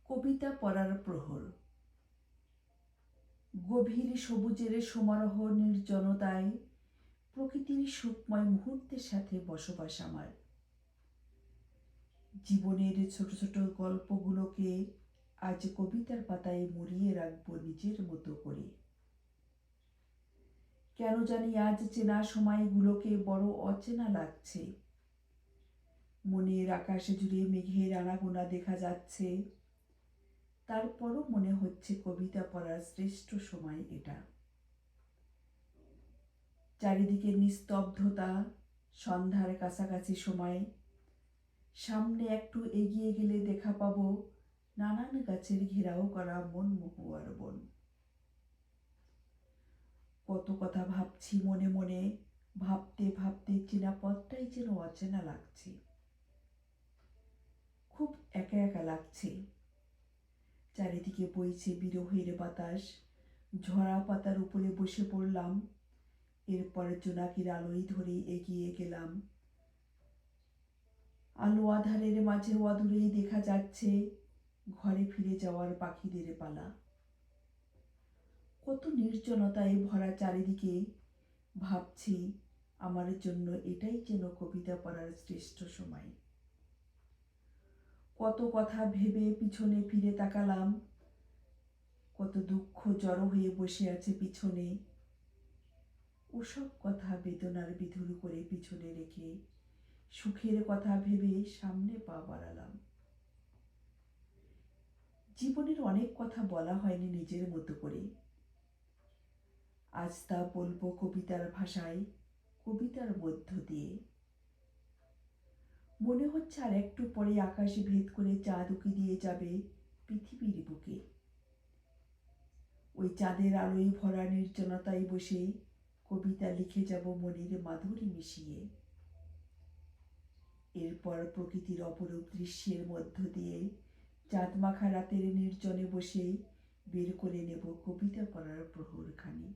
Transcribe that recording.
কবিতা পড়ার প্রহর। গভীর সবুজের সমারোহ নির্জনতায় প্রকৃতির সুখময় মুহূর্তের সাথে বসবাস আমার। জীবনের ছোট ছোট গল্পগুলোকে আজ কবিতার পাতায় মুড়িয়ে রাখবো নিজের মতো করে। কেন জানি আজ চেনা সময়গুলোকে বড় অচেনা লাগছে। মনের আকাশে জুড়ে মেঘের আনাগোনা দেখা যাচ্ছে, তারপরও মনে হচ্ছে কবিতা পড়ার শ্রেষ্ঠ সময় এটা। চারিদিকে নিস্তব্ধতা, সন্ধ্যার কাছাকাছি সময়। সামনে একটু এগিয়ে গেলে দেখা পাবো নানান গাছের ঘেরাও করা মনমোহর বন। কত কথা ভাবছি মনে মনে, ভাবতে ভাবতে চেনা পথটাই যেন অচেনা লাগছে। খুব একা একা লাগছে। চারিদিকে বইছে বিরহের বাতাস। ঝরা পাতার উপরে বসে পড়লাম। এরপর জোনাকির আলোয় ধরে এগিয়ে গেলাম। আলো আধারের মাঝে অদূরেই দেখা যাচ্ছে ঘরে ফিরে যাওয়ার পাখিদের পালা। কত নির্জনতায় ভরা চারিদিকে। ভাবছি আমার জন্য এটাই যেন কবিতা পড়ার শ্রেষ্ঠ সময়। কত কথা ভেবে পিছনে ফিরে তাকালাম। কত দুঃখ জড়ো হয়ে বসে আছে পিছনে। ওসব কথা বেদনার বিধুর করে পিছনে রেখে সুখের কথা ভেবে সামনে পা বাড়ালাম। জীবনের অনেক কথা বলা হয়নি নিজের মতো করে। আজ তা বলবো কবিতার ভাষায়, কবিতার মধ্য দিয়ে। মনে হচ্ছে আর একটু পরে আকাশে ভেদ করে চাঁদ উঁকি দিয়ে যাবে পৃথিবীর বুকে। ওই চাঁদের আলোয় ভরা নির্জনতায় বসে কবিতা লিখে যাব মনের মাধুরী মিশিয়ে। এরপর প্রকৃতির অপরূপ দৃশ্যের মধ্য দিয়ে চাঁদ মাখা রাতের নির্জনে বসে বের করে নেব কবিতা পড়ার প্রহরখানি।